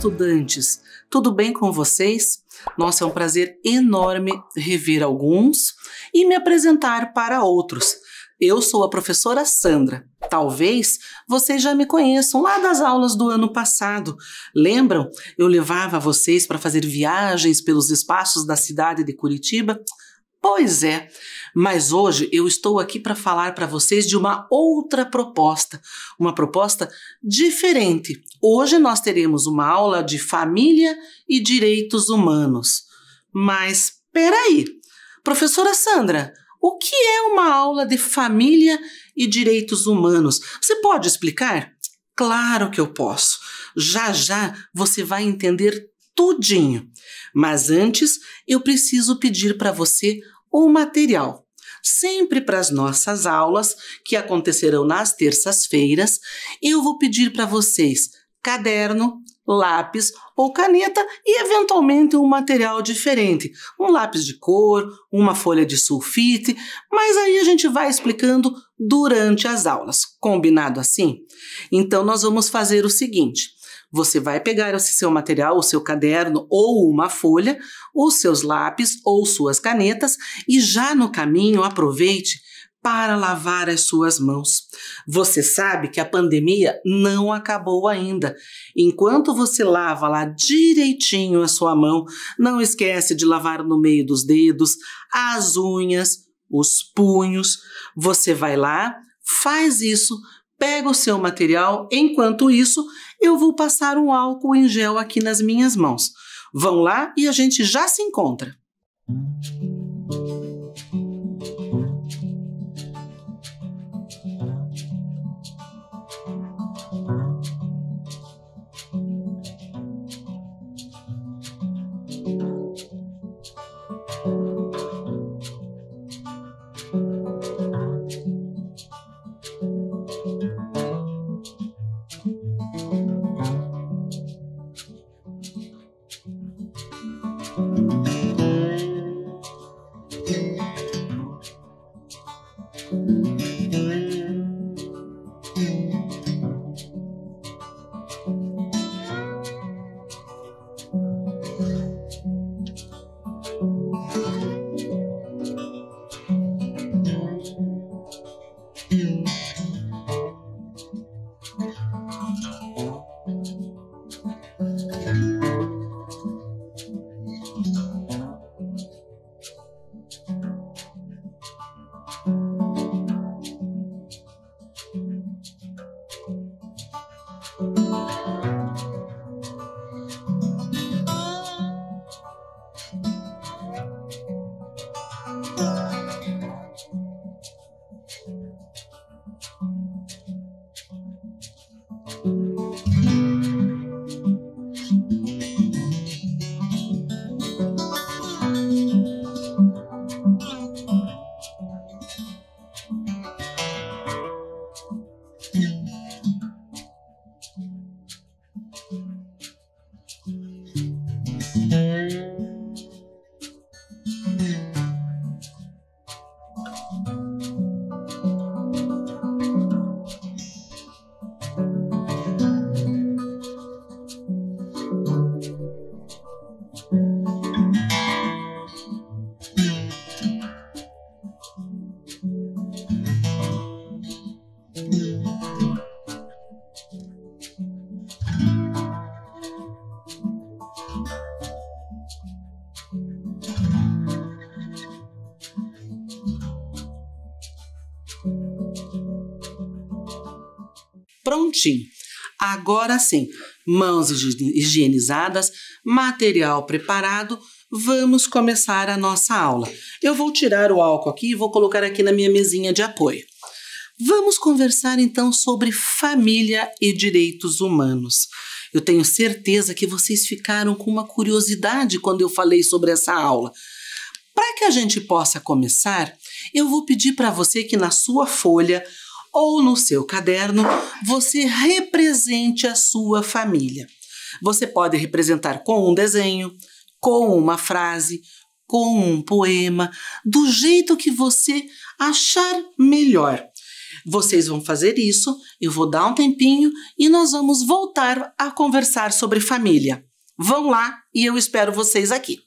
estudantes! Tudo bem com vocês? Nossa, é um prazer enorme rever alguns e me apresentar para outros. Eu sou a professora Sandra. Talvez vocês já me conheçam lá das aulas do ano passado. Lembram? Eu levava vocês para fazer viagens pelos espaços da cidade de Curitiba? Pois é, mas hoje eu estou aqui para falar para vocês de uma outra proposta, uma proposta diferente. Hoje nós teremos uma aula de família e direitos humanos. Mas peraí, professora Sandra, o que é uma aula de família e direitos humanos? Você pode explicar? Claro que eu posso. Já já você vai entender tudinho. Mas antes, eu preciso pedir para você um material. Sempre para as nossas aulas, que acontecerão nas terças-feiras, eu vou pedir para vocês caderno, lápis ou caneta e, eventualmente, um material diferente. Um lápis de cor, uma folha de sulfite, mas aí a gente vai explicando durante as aulas. Combinado assim? Então, nós vamos fazer o seguinte. Você vai pegar esse seu material, o seu caderno ou uma folha, os seus lápis ou suas canetas e já no caminho aproveite para lavar as suas mãos. Você sabe que a pandemia não acabou ainda. Enquanto você lava lá direitinho a sua mão, não esquece de lavar no meio dos dedos, as unhas, os punhos. Você vai lá, faz isso, pega o seu material. Enquanto isso, eu vou passar um álcool em gel aqui nas minhas mãos. Vão lá e a gente já se encontra. Prontinho. Agora sim, mãos higienizadas, material preparado, vamos começar a nossa aula. Eu vou tirar o álcool aqui e vou colocar aqui na minha mesinha de apoio. Vamos conversar então sobre família e direitos humanos. Eu tenho certeza que vocês ficaram com uma curiosidade quando eu falei sobre essa aula. Para que a gente possa começar, eu vou pedir para você que na sua folha ou no seu caderno, você represente a sua família. Você pode representar com um desenho, com uma frase, com um poema, do jeito que você achar melhor. Vocês vão fazer isso, eu vou dar um tempinho e nós vamos voltar a conversar sobre família. Vão lá e eu espero vocês aqui.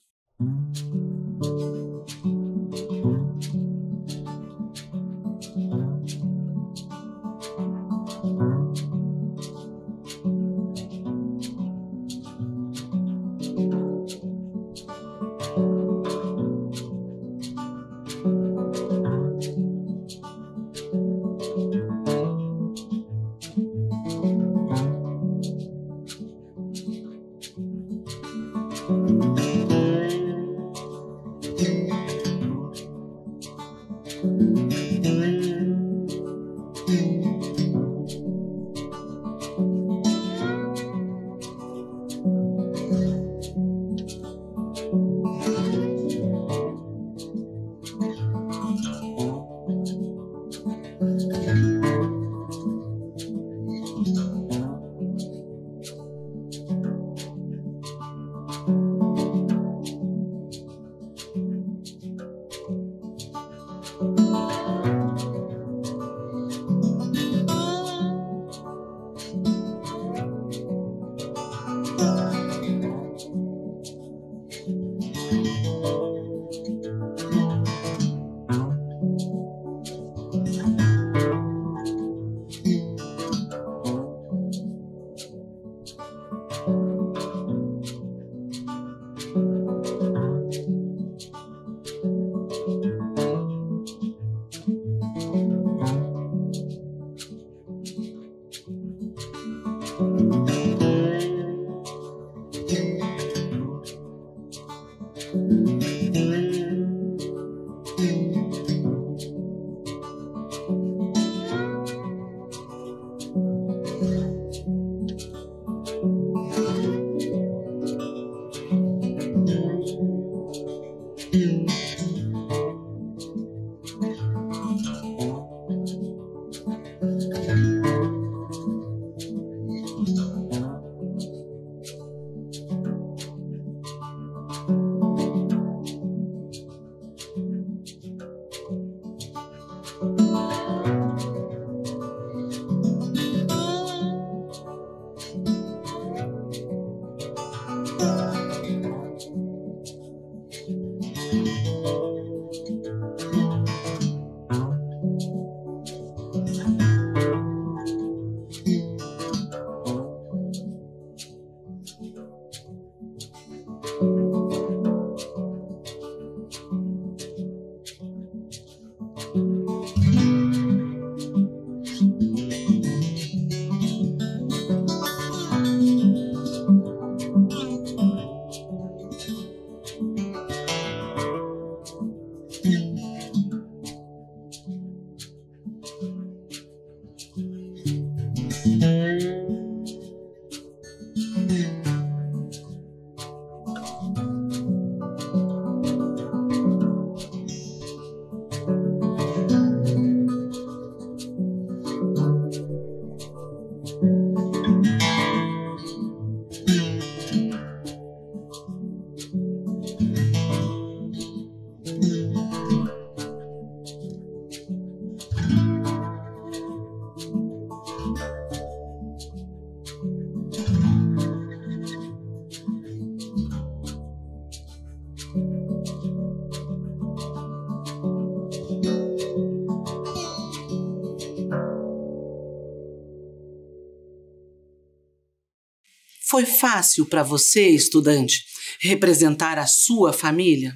Foi fácil para você, estudante, representar a sua família?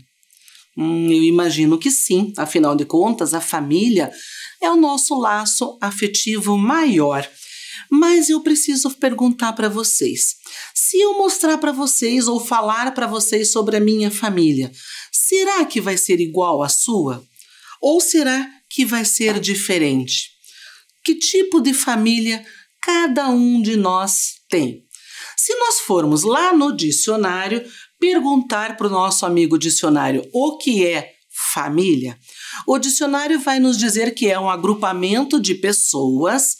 Eu imagino que sim, afinal de contas, a família é o nosso laço afetivo maior. Mas eu preciso perguntar para vocês, se eu mostrar para vocês ou falar para vocês sobre a minha família, será que vai ser igual à sua? Ou será que vai ser diferente? Que tipo de família cada um de nós tem? Se nós formos lá no dicionário, perguntar para o nosso amigo dicionário o que é família, o dicionário vai nos dizer que é um agrupamento de pessoas,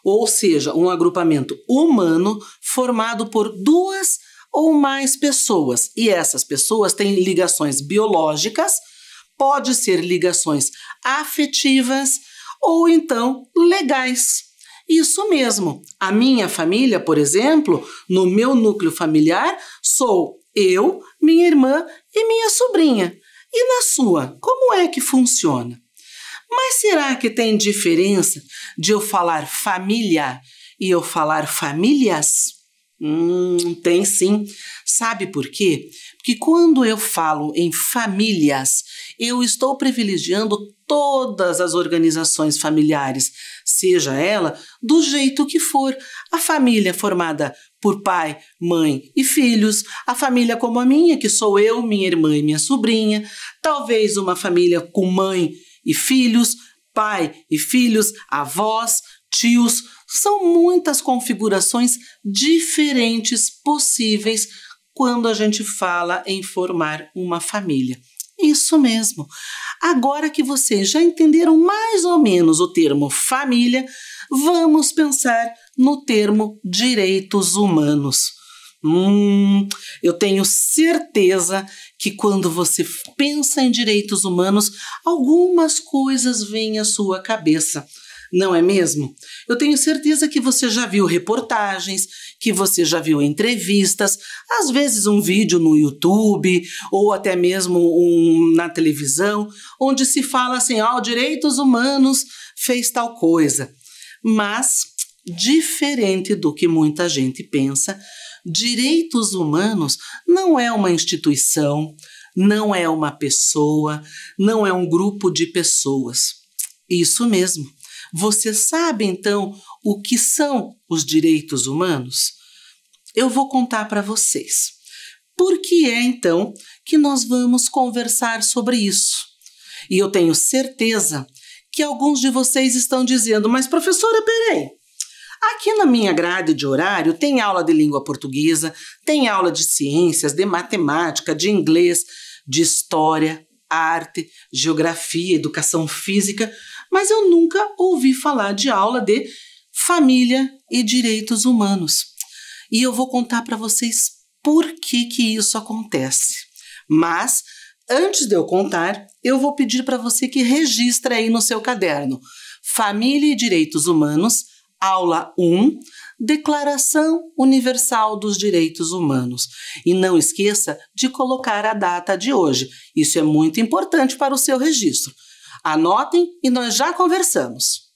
ou seja, um agrupamento humano formado por duas ou mais pessoas. E essas pessoas têm ligações biológicas, pode ser ligações afetivas ou então legais. Isso mesmo. A minha família, por exemplo, no meu núcleo familiar, sou eu, minha irmã e minha sobrinha. E na sua, como é que funciona? Mas será que tem diferença de eu falar família e eu falar famílias? Tem sim. Sabe por quê? Porque quando eu falo em famílias, eu estou privilegiando todas as organizações familiares, seja ela do jeito que for. A família formada por pai, mãe e filhos, a família como a minha, que sou eu, minha irmã e minha sobrinha, talvez uma família com mãe e filhos, pai e filhos, avós, tios. São muitas configurações diferentes possíveis quando a gente fala em formar uma família. Isso mesmo. Agora que vocês já entenderam mais ou menos o termo família, vamos pensar no termo direitos humanos. Eu tenho certeza que quando você pensa em direitos humanos, algumas coisas vêm à sua cabeça. Não é mesmo? Eu tenho certeza que você já viu reportagens, que você já viu entrevistas, às vezes um vídeo no YouTube ou até mesmo na televisão, onde se fala assim, direitos humanos fez tal coisa. Mas, diferente do que muita gente pensa, direitos humanos não é uma instituição, não é uma pessoa, não é um grupo de pessoas. Isso mesmo. Você sabe, então, o que são os direitos humanos? Eu vou contar para vocês. Por que é, então, que nós vamos conversar sobre isso? E eu tenho certeza que alguns de vocês estão dizendo, mas professora, peraí, aqui na minha grade de horário tem aula de língua portuguesa, tem aula de ciências, de matemática, de inglês, de história, arte, geografia, educação física, mas eu nunca ouvi falar de aula de família e direitos humanos. E eu vou contar para vocês por que isso acontece. Mas, antes de eu contar, eu vou pedir para você que registre aí no seu caderno Família e Direitos Humanos, aula 1, Declaração Universal dos Direitos Humanos. E não esqueça de colocar a data de hoje. Isso é muito importante para o seu registro. Anotem e nós já conversamos.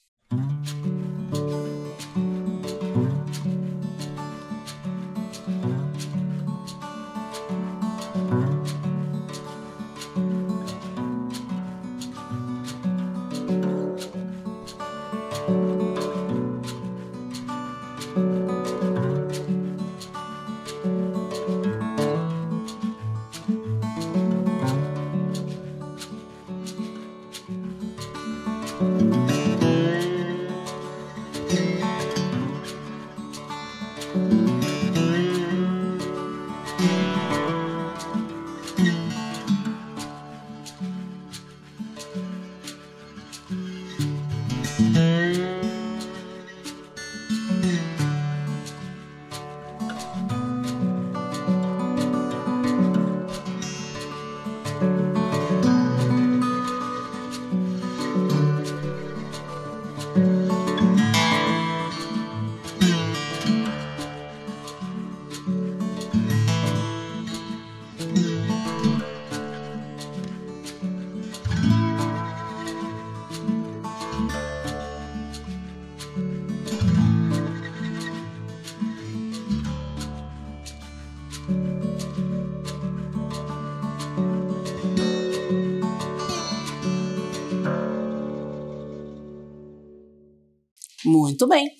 Muito bem.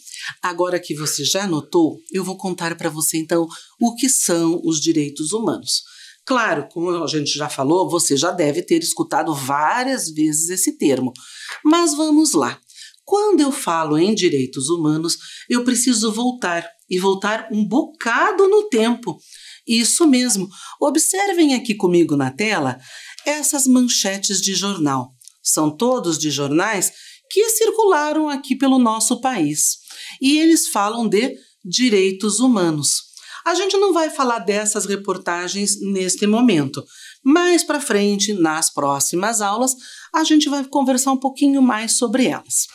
Agora que você já anotou, eu vou contar para você, então, o que são os direitos humanos. Claro, como a gente já falou, você já deve ter escutado várias vezes esse termo. Mas vamos lá. Quando eu falo em direitos humanos, eu preciso voltar, e voltar um bocado no tempo. Isso mesmo. Observem aqui comigo na tela essas manchetes de jornal. São todos de jornais que circularam aqui pelo nosso país. E eles falam de direitos humanos. A gente não vai falar dessas reportagens neste momento, Mais para frente, nas próximas aulas, a gente vai conversar um pouquinho mais sobre elas.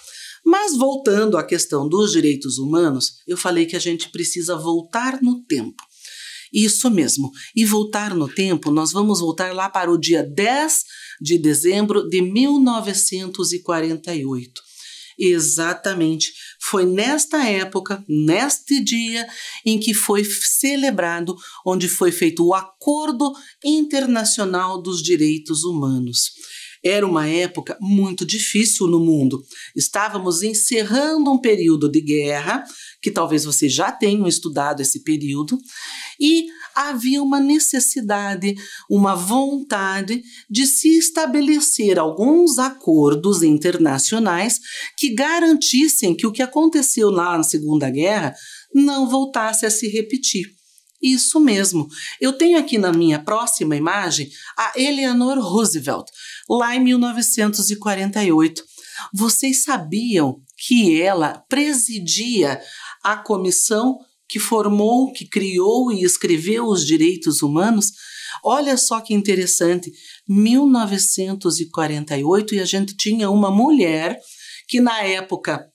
Mas voltando à questão dos direitos humanos, eu falei que a gente precisa voltar no tempo. Isso mesmo, e voltar no tempo, nós vamos voltar lá para o dia 10 de dezembro de 1948. Exatamente, foi nesta época, neste dia, em que foi celebrado, onde foi feito o Acordo Internacional dos Direitos Humanos. Era uma época muito difícil no mundo. Estávamos encerrando um período de guerra, que talvez vocês já tenham estudado esse período, e havia uma necessidade, uma vontade de se estabelecer alguns acordos internacionais que garantissem que o que aconteceu lá na Segunda Guerra não voltasse a se repetir. Isso mesmo. Eu tenho aqui na minha próxima imagem a Eleanor Roosevelt, lá em 1948. Vocês sabiam que ela presidia a comissão que formou, que criou e escreveu os direitos humanos? Olha só que interessante, 1948, e a gente tinha uma mulher que na época,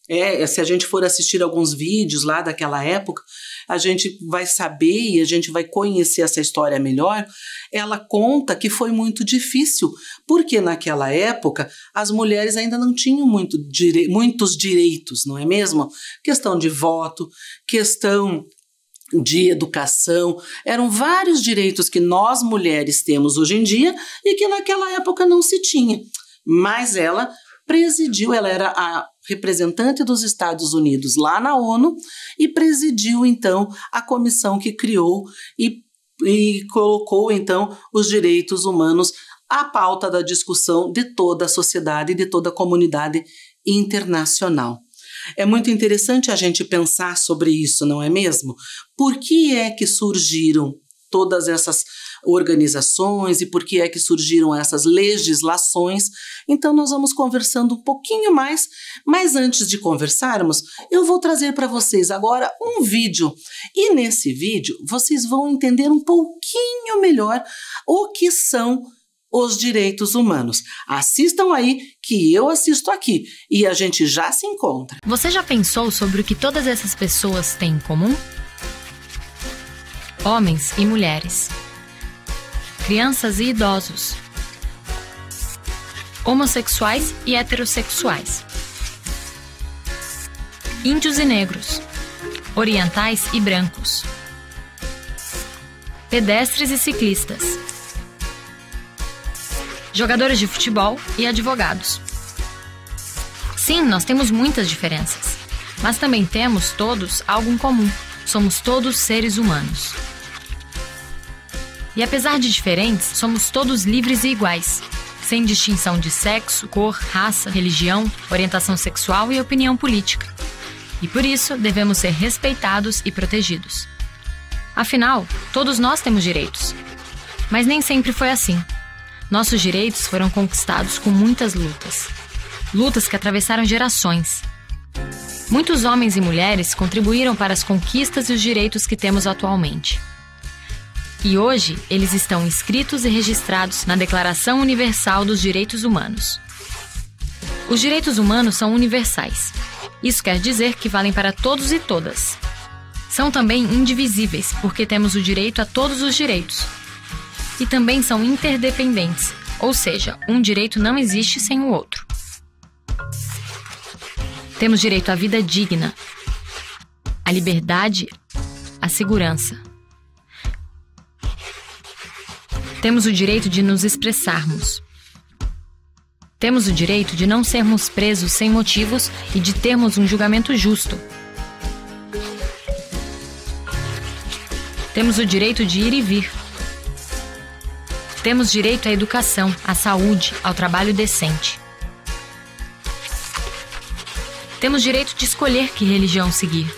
se a gente for assistir alguns vídeos lá daquela época, a gente vai saber e a gente vai conhecer essa história melhor. Ela conta que foi muito difícil, porque naquela época as mulheres ainda não tinham muitos direitos, não é mesmo? Questão de voto, questão de educação, eram vários direitos que nós mulheres temos hoje em dia e que naquela época não se tinha. Mas ela presidiu, ela era a representante dos Estados Unidos lá na ONU e presidiu então a comissão que criou e colocou então os direitos humanos à pauta da discussão de toda a sociedade e de toda a comunidade internacional. É muito interessante a gente pensar sobre isso, não é mesmo? Por que é que surgiram todas essas organizações e por que é que surgiram essas legislações? Então nós vamos conversando um pouquinho mais, mas antes de conversarmos, eu vou trazer para vocês agora um vídeo. E nesse vídeo vocês vão entender um pouquinho melhor o que são os direitos humanos. Assistam aí que eu assisto aqui e a gente já se encontra. Você já pensou sobre o que todas essas pessoas têm em comum? Homens e mulheres, crianças e idosos, homossexuais e heterossexuais, índios e negros, orientais e brancos, pedestres e ciclistas, jogadores de futebol e advogados. Sim, nós temos muitas diferenças, mas também temos todos algo em comum. Somos todos seres humanos. E apesar de diferentes, somos todos livres e iguais, sem distinção de sexo, cor, raça, religião, orientação sexual e opinião política. E por isso devemos ser respeitados e protegidos. Afinal, todos nós temos direitos. Mas nem sempre foi assim. Nossos direitos foram conquistados com muitas lutas. Lutas que atravessaram gerações. Muitos homens e mulheres contribuíram para as conquistas e os direitos que temos atualmente. E hoje, eles estão inscritos e registrados na Declaração Universal dos Direitos Humanos. Os direitos humanos são universais. Isso quer dizer que valem para todos e todas. São também indivisíveis, porque temos o direito a todos os direitos. E também são interdependentes, ou seja, um direito não existe sem o outro. Temos direito à vida digna, à liberdade, à segurança. Temos o direito de nos expressarmos. Temos o direito de não sermos presos sem motivos e de termos um julgamento justo. Temos o direito de ir e vir. Temos direito à educação, à saúde, ao trabalho decente. Temos direito de escolher que religião seguir.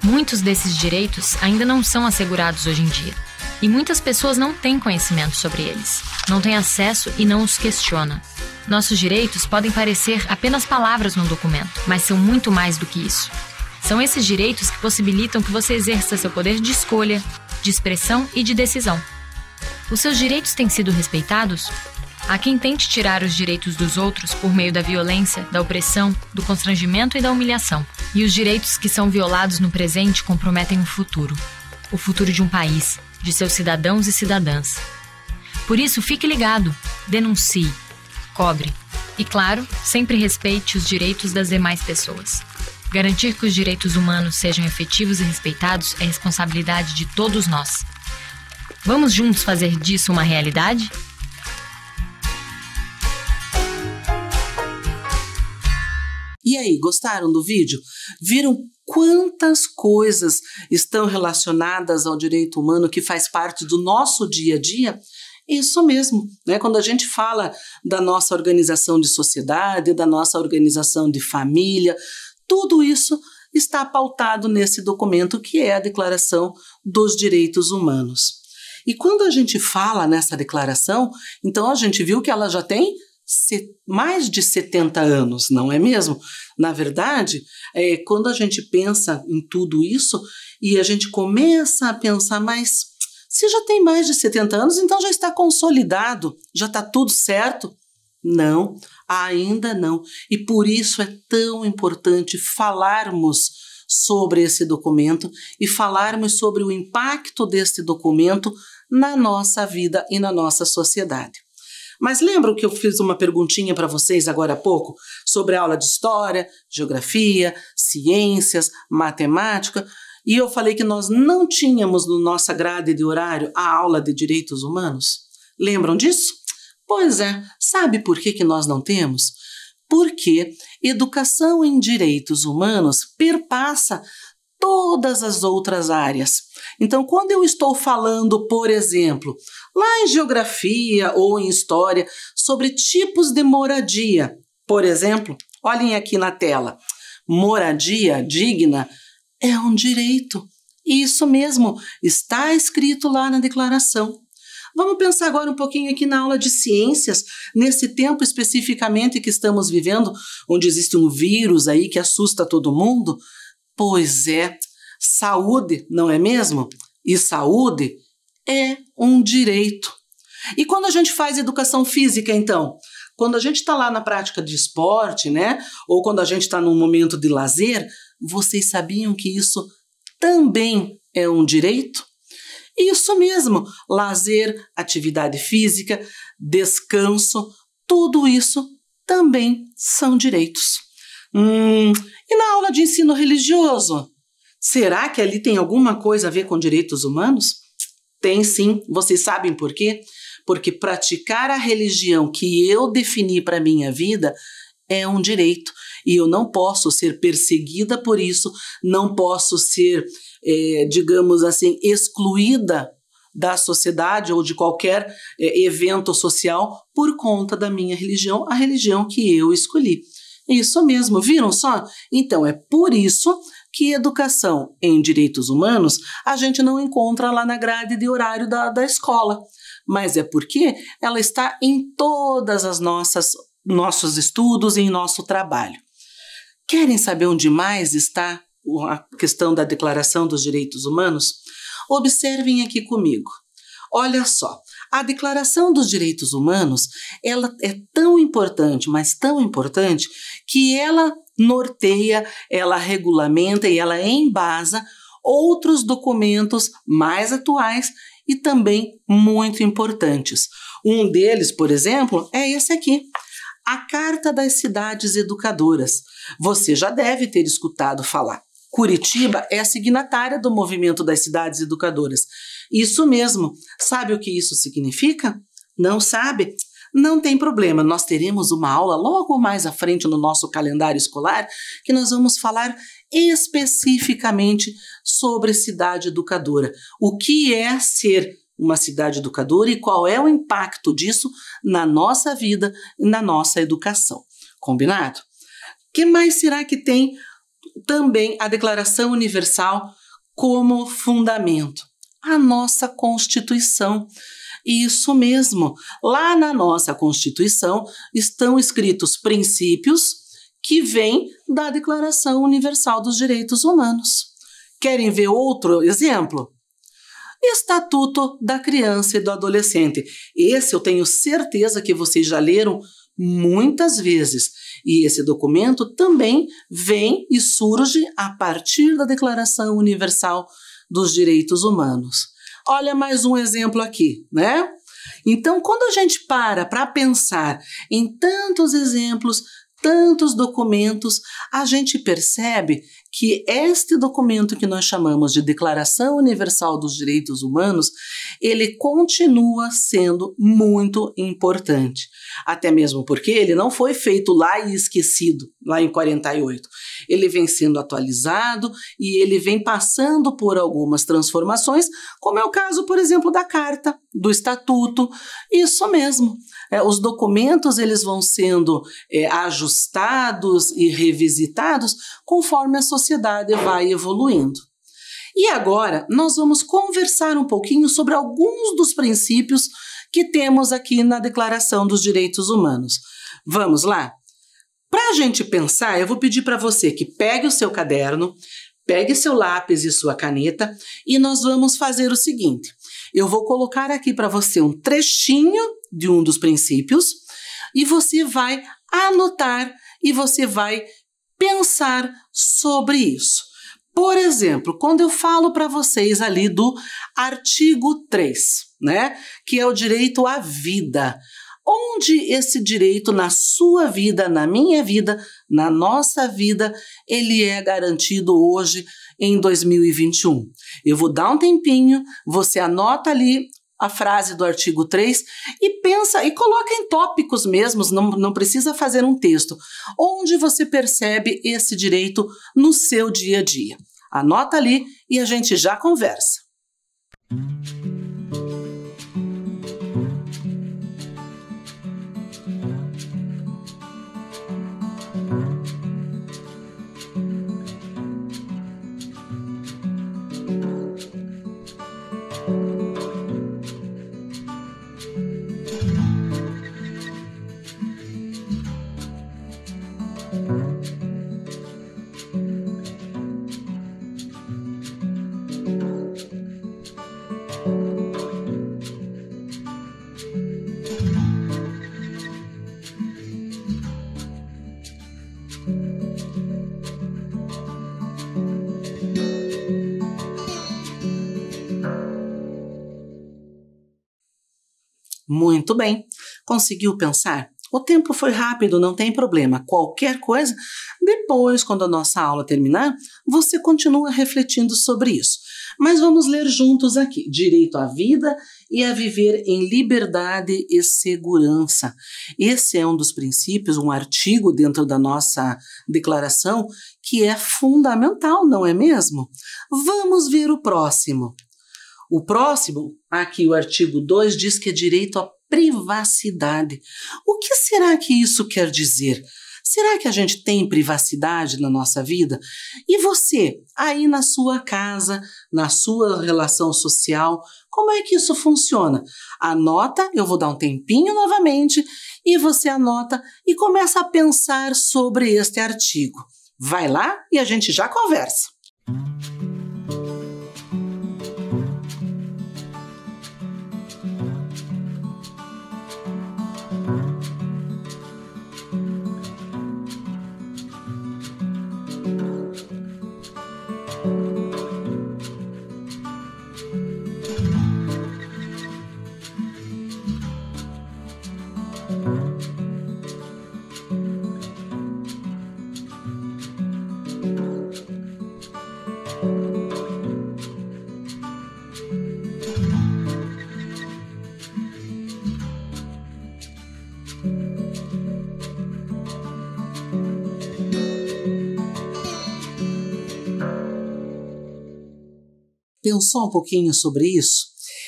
Muitos desses direitos ainda não são assegurados hoje em dia. E muitas pessoas não têm conhecimento sobre eles, não têm acesso e não os questionam. Nossos direitos podem parecer apenas palavras num documento, mas são muito mais do que isso. São esses direitos que possibilitam que você exerça seu poder de escolha, de expressão e de decisão. Os seus direitos têm sido respeitados? Há quem tente tirar os direitos dos outros por meio da violência, da opressão, do constrangimento e da humilhação. E os direitos que são violados no presente comprometem o futuro de um país, de seus cidadãos e cidadãs. Por isso, fique ligado, denuncie, cobre e, claro, sempre respeite os direitos das demais pessoas. Garantir que os direitos humanos sejam efetivos e respeitados é responsabilidade de todos nós. Vamos juntos fazer disso uma realidade? E aí, gostaram do vídeo? Viram quantas coisas estão relacionadas ao direito humano que faz parte do nosso dia a dia? Isso mesmo, né? Quando a gente fala da nossa organização de sociedade, da nossa organização de família, tudo isso está pautado nesse documento que é a Declaração dos Direitos Humanos. E quando a gente fala nessa declaração, então a gente viu que ela já tem mais de 70 anos, não é mesmo? Na verdade, quando a gente pensa em tudo isso e a gente começa a pensar, mas se já tem mais de 70 anos, então já está consolidado, já está tudo certo? Não, ainda não. E por isso é tão importante falarmos sobre esse documento e falarmos sobre o impacto desse documento na nossa vida e na nossa sociedade. Mas lembram que eu fiz uma perguntinha para vocês agora há pouco sobre a aula de história, geografia, ciências, matemática, e eu falei que nós não tínhamos no nossa grade de horário a aula de direitos humanos? Lembram disso? Pois é, sabe por que nós não temos? Porque educação em direitos humanos perpassa todas as outras áreas. Então, quando eu estou falando, por exemplo, lá em geografia ou em história, sobre tipos de moradia, por exemplo, olhem aqui na tela, moradia digna é um direito. Isso mesmo, está escrito lá na declaração. Vamos pensar agora um pouquinho aqui na aula de ciências, nesse tempo especificamente que estamos vivendo, onde existe um vírus aí que assusta todo mundo. Pois é, saúde, não é mesmo? E saúde é um direito. E quando a gente faz educação física, então? Quando a gente está lá na prática de esporte, né? Ou quando a gente está num momento de lazer, vocês sabiam que isso também é um direito? Isso mesmo, lazer, atividade física, descanso, tudo isso também são direitos. E na aula de ensino religioso? Será que ali tem alguma coisa a ver com direitos humanos? Tem sim. Vocês sabem por quê? Porque praticar a religião que eu defini para a minha vida é um direito. E eu não posso ser perseguida por isso, não posso ser, digamos assim, excluída da sociedade ou de qualquer evento social por conta da minha religião, a religião que eu escolhi. Isso mesmo, viram só? Então, é por isso que educação em direitos humanos a gente não encontra lá na grade de horário da escola, mas é porque ela está em todas as nossos estudos e em nosso trabalho. Querem saber onde mais está a questão da Declaração dos Direitos Humanos? Observem aqui comigo. Olha só, a Declaração dos Direitos Humanos, ela é tão importante, mas tão importante, que ela norteia, ela regulamenta e ela embasa outros documentos mais atuais e também muito importantes. Um deles, por exemplo, é esse aqui, a Carta das Cidades Educadoras. Você já deve ter escutado falar. Curitiba é a signatária do Movimento das Cidades Educadoras. Isso mesmo. Sabe o que isso significa? Não sabe? Não tem problema, nós teremos uma aula logo mais à frente no nosso calendário escolar que nós vamos falar especificamente sobre cidade educadora. O que é ser uma cidade educadora e qual é o impacto disso na nossa vida e na nossa educação. Combinado? O que mais será que tem também a Declaração Universal como fundamento? A nossa Constituição. Isso mesmo, lá na nossa Constituição estão escritos princípios que vêm da Declaração Universal dos Direitos Humanos. Querem ver outro exemplo? Estatuto da Criança e do Adolescente. Esse eu tenho certeza que vocês já leram muitas vezes. E esse documento também vem e surge a partir da Declaração Universal dos Direitos Humanos. Olha mais um exemplo aqui, né? Então, quando a gente para pensar em tantos exemplos, tantos documentos, a gente percebe que este documento que nós chamamos de Declaração Universal dos Direitos Humanos, ele continua sendo muito importante. Até mesmo porque ele não foi feito lá e esquecido, lá em 48. Ele vem sendo atualizado e ele vem passando por algumas transformações, como é o caso, por exemplo, da Carta, do Estatuto. Isso mesmo. Os documentos eles vão sendo ajustados e revisitados conforme a sociedade vai evoluindo. E agora nós vamos conversar um pouquinho sobre alguns dos princípios que temos aqui na Declaração dos Direitos Humanos. Vamos lá? Para a gente pensar, eu vou pedir para você que pegue o seu caderno, pegue seu lápis e sua caneta e nós vamos fazer o seguinte. Eu vou colocar aqui para você um trechinho de um dos princípios e você vai anotar e você vai pensar sobre isso. Por exemplo, quando eu falo para vocês ali do artigo 3, né, que é o direito à vida, onde esse direito na sua vida, na minha vida, na nossa vida, ele é garantido hoje em 2021. Eu vou dar um tempinho, você anota ali a frase do artigo 3 e pensa e coloca em tópicos mesmos, não precisa fazer um texto, onde você percebe esse direito no seu dia a dia. Anota ali e a gente já conversa. Muito bem. Conseguiu pensar? O tempo foi rápido, não tem problema. Qualquer coisa, depois, quando a nossa aula terminar, você continua refletindo sobre isso. Mas vamos ler juntos aqui. Direito à vida e a viver em liberdade e segurança. Esse é um dos princípios, um artigo dentro da nossa declaração que é fundamental, não é mesmo? Vamos ver o próximo. O próximo, aqui o artigo 2, diz que é direito à privacidade. O que será que isso quer dizer? Será que a gente tem privacidade na nossa vida? E você, aí na sua casa, na sua relação social, como é que isso funciona? Anota, eu vou dar um tempinho novamente, e você anota e começa a pensar sobre este artigo. Vai lá e a gente já conversa. Pensou um pouquinho sobre isso?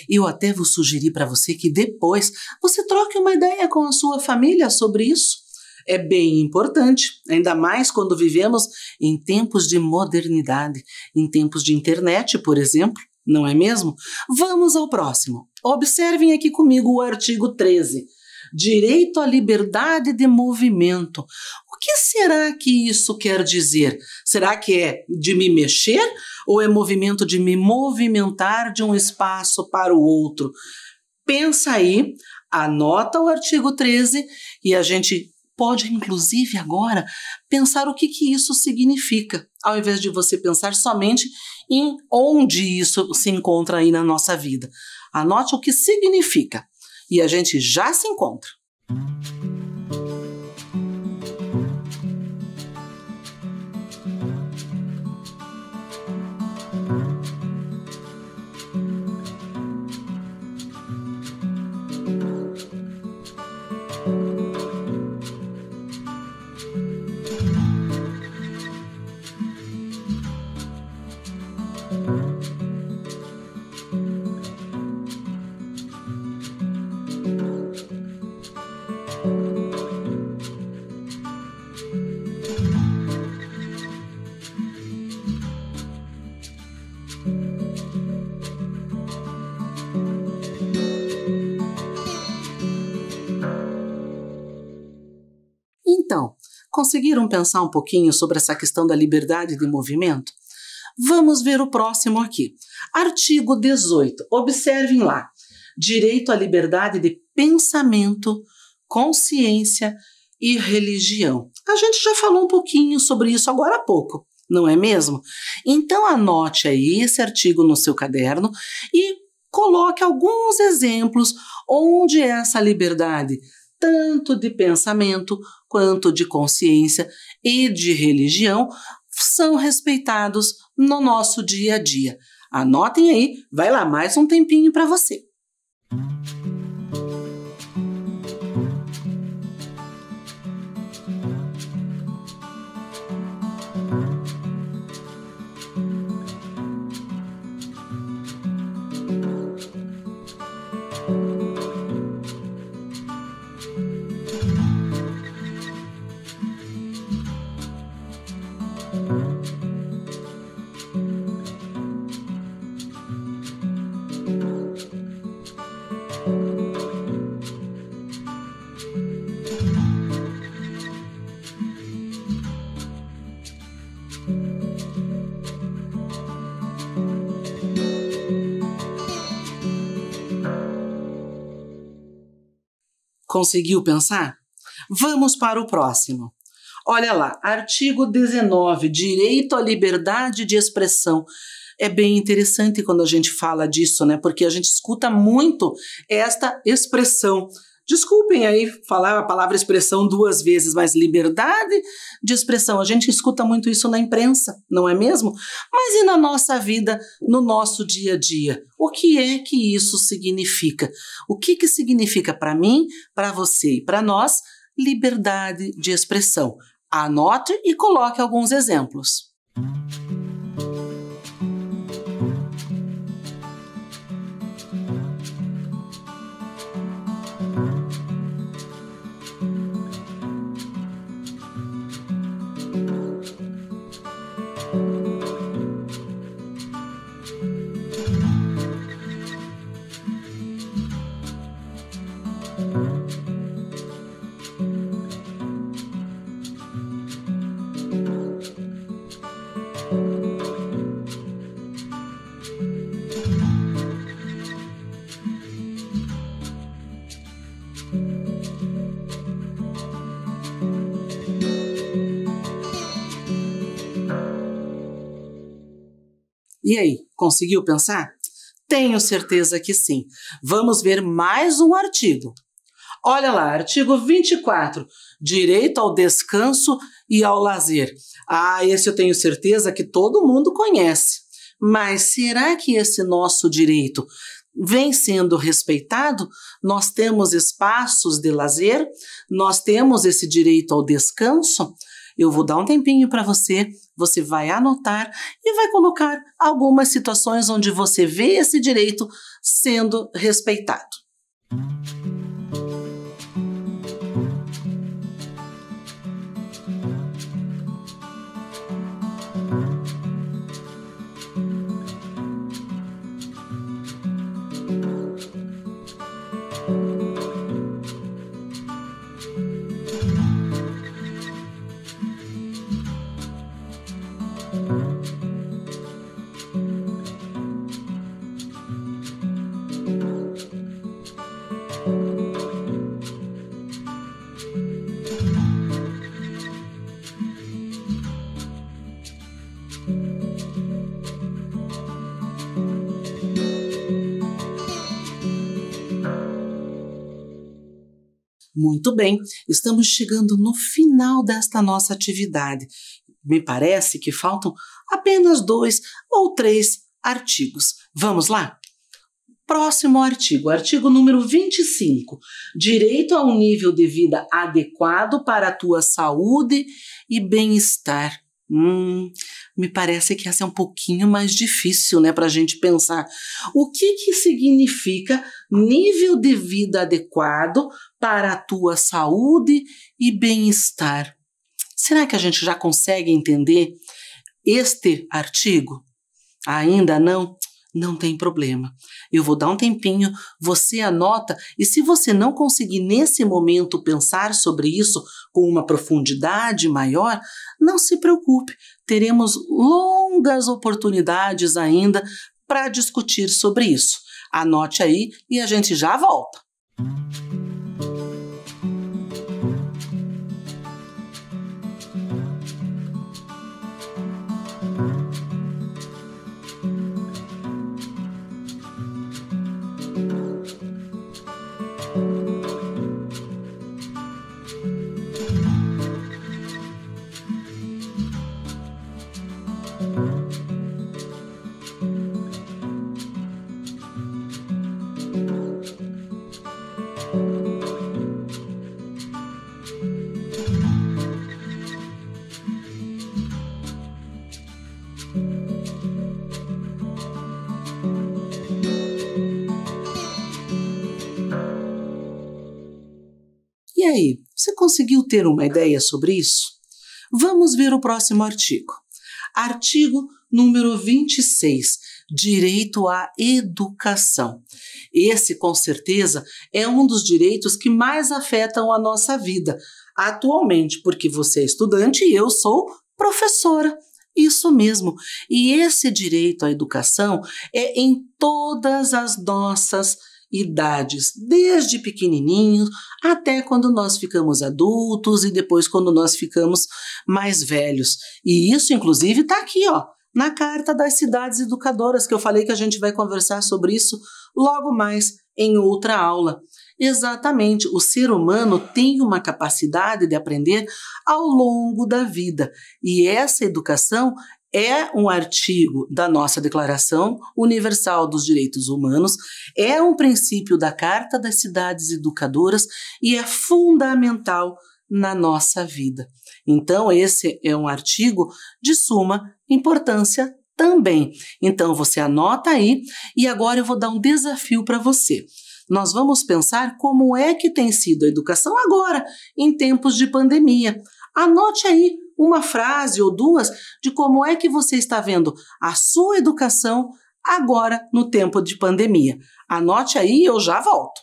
Eu até vou sugerir para você que depois você troque uma ideia com a sua família sobre isso. É bem importante, ainda mais quando vivemos em tempos de modernidade, em tempos de internet, por exemplo, não é mesmo? Vamos ao próximo. Observem aqui comigo o artigo 13. Direito à liberdade de movimento. O que será que isso quer dizer? Será que é de me mexer ou é movimento de me movimentar de um espaço para o outro? Pensa aí, anota o artigo 13 e a gente pode, inclusive, agora pensar o que isso significa, ao invés de você pensar somente em onde isso se encontra aí na nossa vida. Anote o que significa e a gente já se encontra. Então, conseguiram pensar um pouquinho sobre essa questão da liberdade de movimento? Vamos ver o próximo aqui. Artigo 18. Observem lá. Direito à liberdade de pensamento, consciência e religião. A gente já falou um pouquinho sobre isso agora há pouco, não é mesmo? Então anote aí esse artigo no seu caderno e coloque alguns exemplos onde essa liberdade, tanto de pensamento quanto de consciência e de religião, são respeitados no nosso dia a dia. Anotem aí, vai lá, mais um tempinho para você. Conseguiu pensar? Vamos para o próximo. Olha lá, artigo 19, direito à liberdade de expressão. É bem interessante quando a gente fala disso, né? Porque a gente escuta muito esta expressão. Desculpem aí falar a palavra expressão duas vezes, mas liberdade de expressão. A gente escuta muito isso na imprensa, não é mesmo? Mas e na nossa vida, no nosso dia a dia? O que é que isso significa? O que significa para mim, para você e para nós, liberdade de expressão? Anote e coloque alguns exemplos. E aí, conseguiu pensar? Tenho certeza que sim. Vamos ver mais um artigo. Olha lá, artigo 24, direito ao descanso e ao lazer. Esse eu tenho certeza que todo mundo conhece. Mas será que esse nosso direito vem sendo respeitado? Nós temos espaços de lazer? Nós temos esse direito ao descanso? Eu vou dar um tempinho para você, você vai anotar e vai colocar algumas situações onde você vê esse direito sendo respeitado. Muito bem, estamos chegando no final desta nossa atividade. Me parece que faltam apenas 2 ou 3 artigos. Vamos lá? Próximo artigo, artigo número 25. Direito a um nível de vida adequado para a tua saúde e bem-estar. Me parece que essa é um pouquinho mais difícil, né, para a gente pensar. O que significa nível de vida adequado para a tua saúde e bem-estar? Será que a gente já consegue entender este artigo? Ainda não? Não tem problema. Eu vou dar um tempinho, você anota, e se você não conseguir nesse momento pensar sobre isso com uma profundidade maior, não se preocupe, teremos longas oportunidades ainda para discutir sobre isso. Anote aí e a gente já volta. E aí, você conseguiu ter uma ideia sobre isso? Vamos ver o próximo artigo. Artigo número 26, direito à educação. Esse, com certeza, é um dos direitos que mais afetam a nossa vida atualmente, porque você é estudante e eu sou professora. Isso mesmo. E esse direito à educação é em todas as nossas idades, desde pequenininhos até quando nós ficamos adultos e depois quando nós ficamos mais velhos. E isso, inclusive, está aqui, ó, na Carta das Cidades Educadoras, que eu falei que a gente vai conversar sobre isso logo mais em outra aula. Exatamente, o ser humano tem uma capacidade de aprender ao longo da vida e essa educação é um artigo da nossa Declaração Universal dos Direitos Humanos, é um princípio da Carta das Cidades Educadoras e é fundamental na nossa vida. Então, esse é um artigo de suma importância também. Então, você anota aí e agora eu vou dar um desafio para você. Nós vamos pensar como é que tem sido a educação agora, em tempos de pandemia. Anote aí uma frase ou duas de como é que você está vendo a sua educação agora no tempo de pandemia. Anote aí e eu já volto.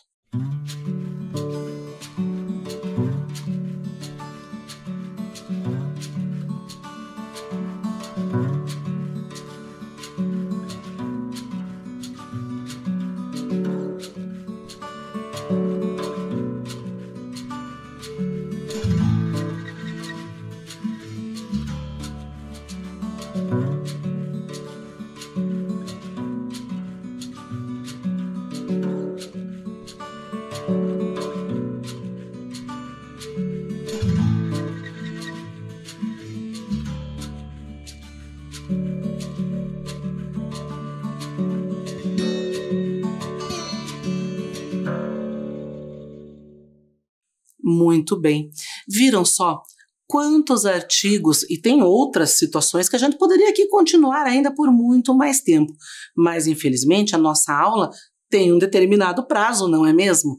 Muito bem. Viram só quantos artigos, e tem outras situações que a gente poderia aqui continuar ainda por muito mais tempo, mas infelizmente a nossa aula tem um determinado prazo, não é mesmo?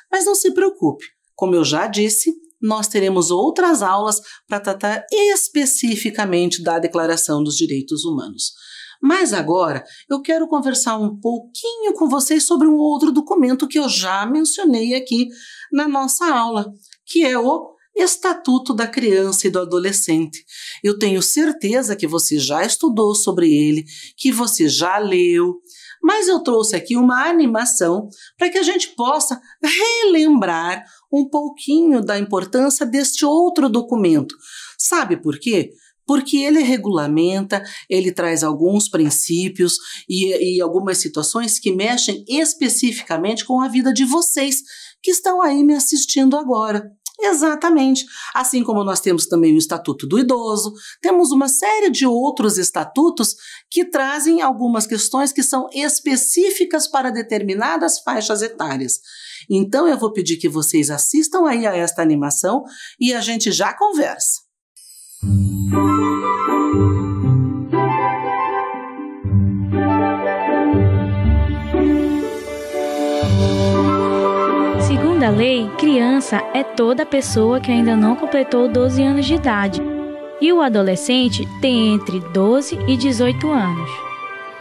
Mas não se preocupe, como eu já disse, nós teremos outras aulas para tratar especificamente da Declaração dos Direitos Humanos. Mas agora eu quero conversar um pouquinho com vocês sobre um outro documento que eu já mencionei aqui na nossa aula, que é o Estatuto da Criança e do Adolescente. Eu tenho certeza que você já estudou sobre ele, que você já leu, mas eu trouxe aqui uma animação para que a gente possa relembrar um pouquinho da importância deste outro documento. Sabe por quê? Porque ele regulamenta, ele traz alguns princípios e algumas situações que mexem especificamente com a vida de vocês, que estão aí me assistindo agora. Exatamente. Assim como nós temos também o Estatuto do Idoso, temos uma série de outros estatutos que trazem algumas questões que são específicas para determinadas faixas etárias. Então eu vou pedir que vocês assistam aí a esta animação e a gente já conversa. Segundo a lei, criança é toda pessoa que ainda não completou 12 anos de idade e o adolescente tem entre 12 e 18 anos.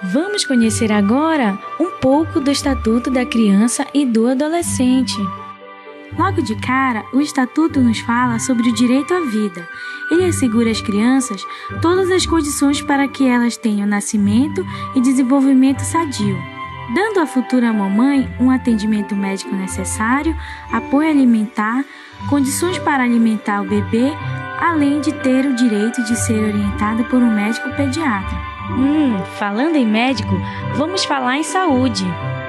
Vamos conhecer agora um pouco do Estatuto da Criança e do Adolescente. Logo de cara, o Estatuto nos fala sobre o direito à vida. Ele assegura às crianças todas as condições para que elas tenham nascimento e desenvolvimento sadio, dando à futura mamãe um atendimento médico necessário, apoio alimentar, condições para alimentar o bebê, além de ter o direito de ser orientado por um médico pediatra. Falando em médico, vamos falar em saúde.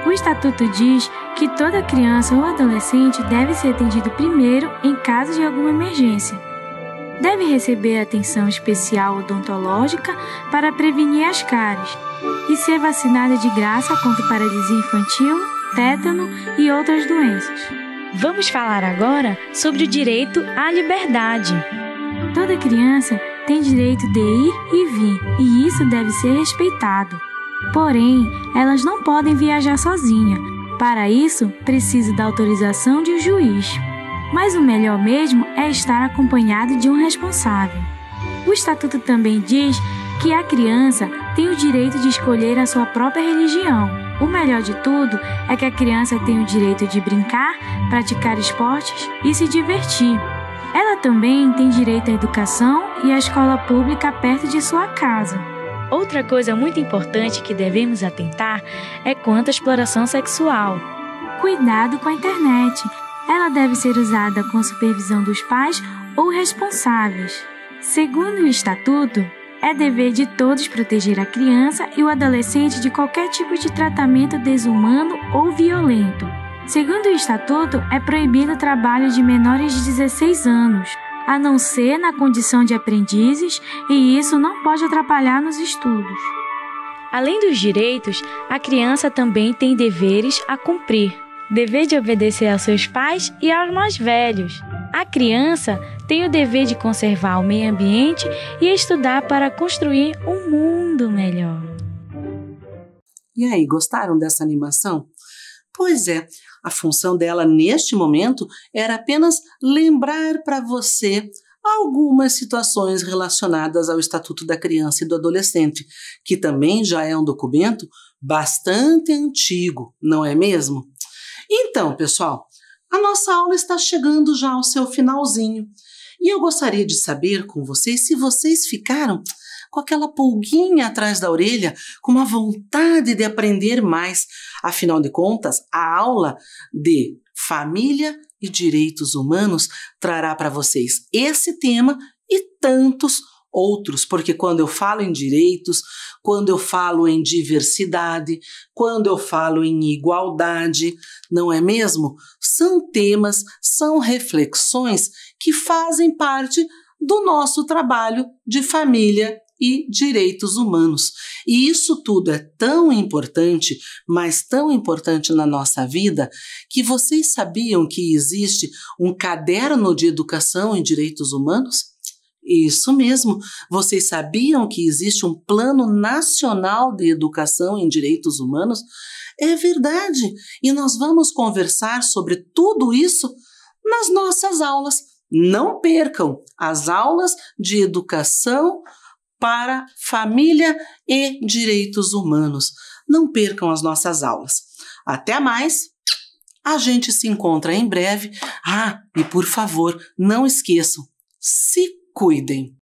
O Estatuto diz que toda criança ou adolescente deve ser atendido primeiro em caso de alguma emergência. Deve receber atenção especial odontológica para prevenir as cáries e ser vacinada de graça contra paralisia infantil, tétano e outras doenças. Vamos falar agora sobre o direito à liberdade. Toda criança tem direito de ir e vir, e isso deve ser respeitado. Porém, elas não podem viajar sozinhas. Para isso, precisa da autorização de um juiz. Mas o melhor mesmo é estar acompanhado de um responsável. O Estatuto também diz que a criança tem o direito de escolher a sua própria religião. O melhor de tudo é que a criança tem o direito de brincar, praticar esportes e se divertir. Ela também tem direito à educação e à escola pública perto de sua casa. Outra coisa muito importante que devemos atentar é quanto à exploração sexual. Cuidado com a internet. Ela deve ser usada com supervisão dos pais ou responsáveis. Segundo o Estatuto, é dever de todos proteger a criança e o adolescente de qualquer tipo de tratamento desumano ou violento. Segundo o Estatuto, é proibido o trabalho de menores de 16 anos, a não ser na condição de aprendizes, e isso não pode atrapalhar nos estudos. Além dos direitos, a criança também tem deveres a cumprir. Dever de obedecer aos seus pais e aos mais velhos. A criança tem o dever de conservar o meio ambiente e estudar para construir um mundo melhor. E aí, gostaram dessa animação? Pois é, a função dela neste momento era apenas lembrar para você algumas situações relacionadas ao Estatuto da Criança e do Adolescente, que também já é um documento bastante antigo, não é mesmo? Então, pessoal, a nossa aula está chegando já ao seu finalzinho e eu gostaria de saber com vocês se vocês ficaram com aquela pulguinha atrás da orelha, com uma vontade de aprender mais. Afinal de contas, a aula de Família e Direitos Humanos trará para vocês esse tema e tantos outros, porque quando eu falo em direitos, quando eu falo em diversidade, quando eu falo em igualdade, não é mesmo? São temas, são reflexões que fazem parte do nosso trabalho de família e direitos humanos. E isso tudo é tão importante, mas tão importante na nossa vida, que vocês sabiam que existe um caderno de educação em direitos humanos? Isso mesmo, vocês sabiam que existe um Plano Nacional de Educação em Direitos Humanos? É verdade, e nós vamos conversar sobre tudo isso nas nossas aulas. Não percam as aulas de educação para família e direitos humanos. Não percam as nossas aulas. Até mais! A gente se encontra em breve. E por favor, não esqueçam, se cuidem!